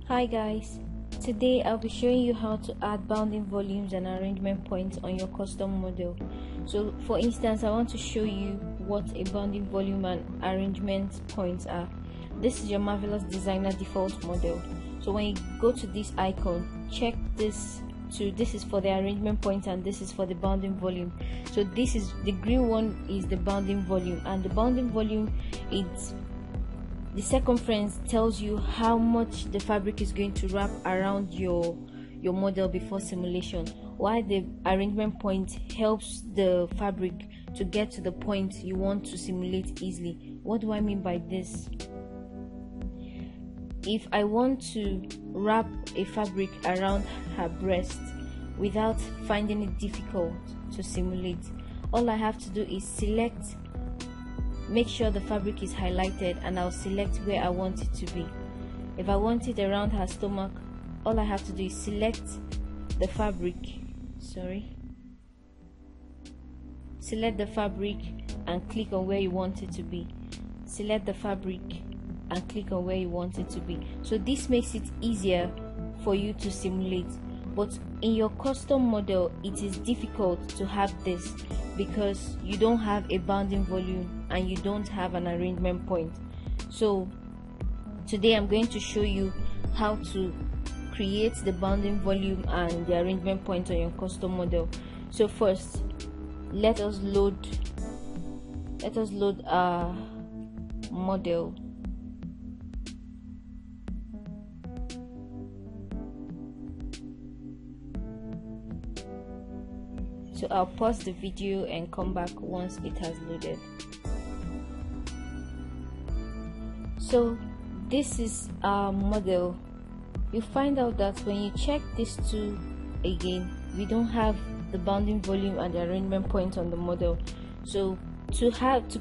Hi guys, today I'll be showing you how to add bounding volumes and arrangement points on your custom model. So for instance, I want to show you what a bounding volume and arrangement points are. This is your Marvelous Designer default model. So when you go to this icon, check this is for the arrangement point and this is for the bounding volume. So this is the green one is the bounding volume, and the bounding volume is the circumference tells you how much the fabric is going to wrap around your model before simulation, while the arrangement point helps the fabric to get to the point you want to simulate easily. What do I mean by this? If I want to wrap a fabric around her breast without finding it difficult to simulate, all I have to do is make sure the fabric is highlighted, and I'll select where I want it to be. If I want it around her stomach, all I have to do is select the fabric, select the fabric and click on where you want it to be. Select the fabric and click on where you want it to be. So this makes it easier for you to simulate. But in your custom model, it is difficult to have this because you don't have a bounding volume and you don't have an arrangement point. So today I'm going to show you how to create the bounding volume and the arrangement point on your custom model. So first, let us load our model. So I'll pause the video and come back once it has loaded. So this is our model. You find out that when you check these two again, we don't have the bounding volume and the arrangement point on the model. So to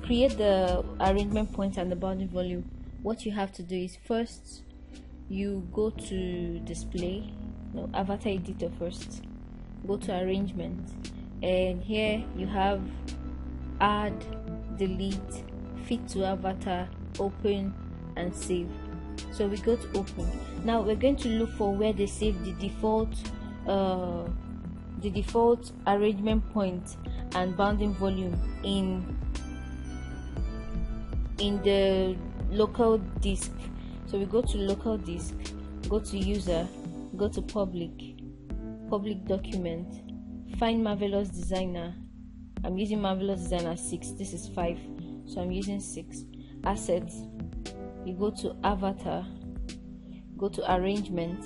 create the arrangement point and the bounding volume, what you have to do is first you go to avatar editor first, go to arrangement, and here you have add, delete, fit to avatar, open and save. So we go to open. Now we're going to look for where they save the default arrangement point and bounding volume in the local disk. So we go to local disk, go to user, go to public document, find Marvelous Designer. I'm using Marvelous Designer 6, this is 5, so I'm using 6. Assets, you go to avatar, go to arrangement.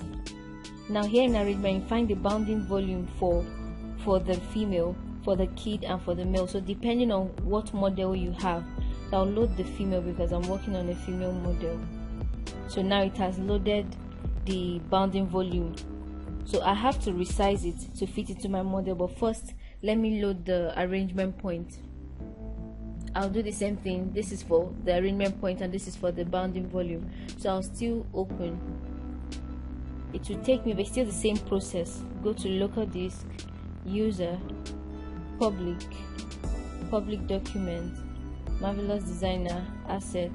Now here in arrangement, you find the bounding volume for the female, for the kid and for the male. So depending on what model you have, I'll load the female because I'm working on a female model. So now it has loaded the bounding volume. So I have to resize it to fit into my model, but first let me load the arrangement point. I'll do the same thing. This is for the arrangement point and this is for the bounding volume. So I'll still open. It will take me, but still the same process. Go to local disk, user, public document, Marvelous Designer, asset,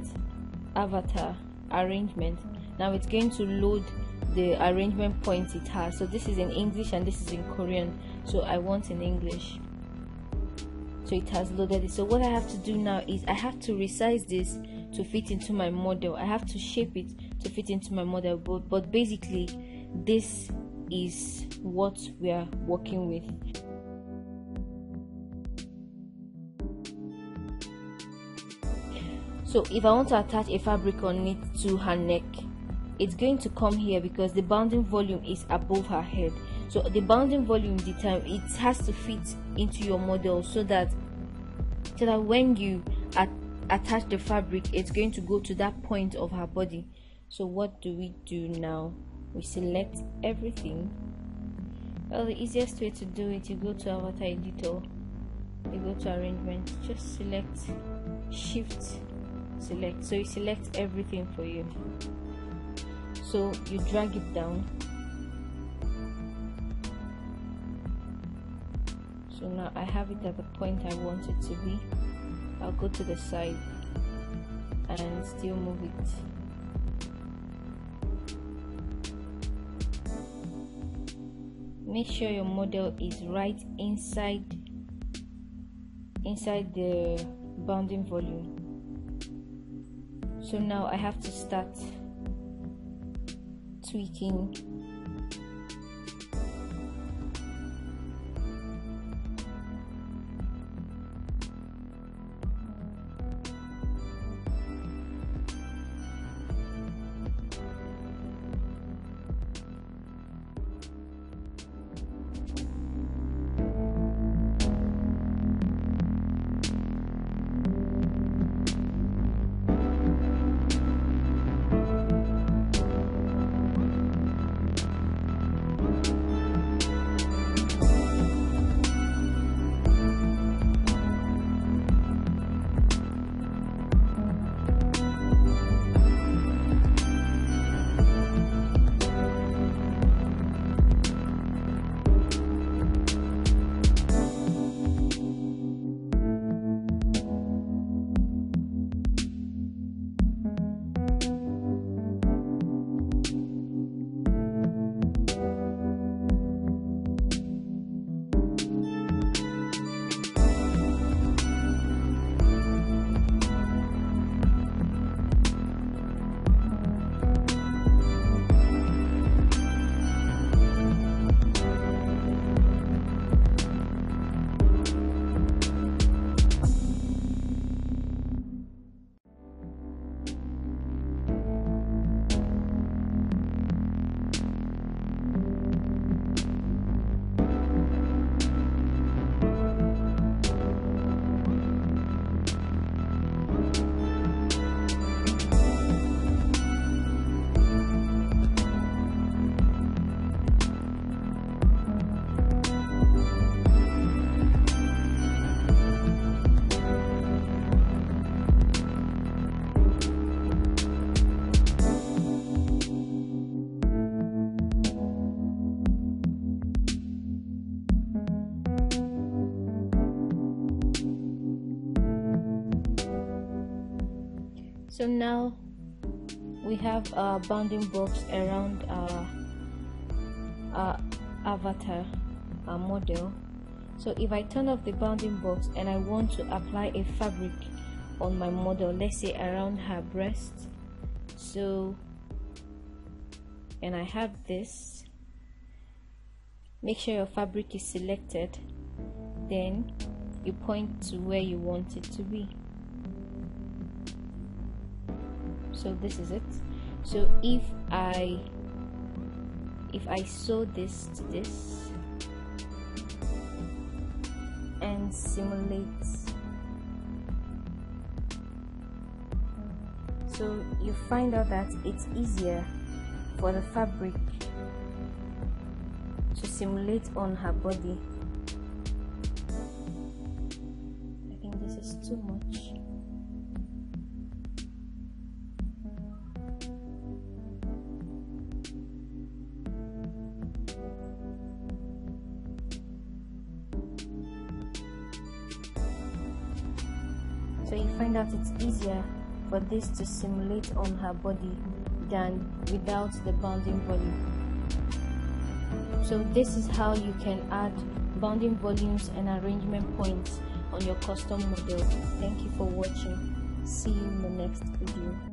avatar, arrangement. Now it's going to load the arrangement points it has. So this is in English and this is in Korean, so I want in English. So it has loaded it. So what I have to do now is I have to resize this to fit into my model. I have to shape it to fit into my model, but basically this is what we are working with. So if I want to attach a fabric on it to her neck, it's going to come here because the bounding volume is above her head. So the bounding volume it has to fit into your model so that when you attach the fabric, it's going to go to that point of her body. So what do we do now? We select everything. Well, the easiest way to do it, you go to avatar editor, you go to arrangement, just select, shift, select. So you select everything for you. So you drag it down. So now I have it at the point I want it to be. I'll go to the side and still move it. make sure your model is right inside the bounding volume. So now I have to start tweaking. So now we have our bounding box around our avatar, our model. So if I turn off the bounding box and I want to apply a fabric on my model, let's say around her breast, so, and I have this, make sure your fabric is selected, then you point to where you want it to be. So this is it. So if I sew this to this and simulate, so you find out that it's easier for the fabric to simulate on her body. I think this is too much. So you find out it's easier for this to simulate on her body than without the bounding volume. So this is how you can add bounding volumes and arrangement points on your custom model. Thank you for watching. See you in the next video.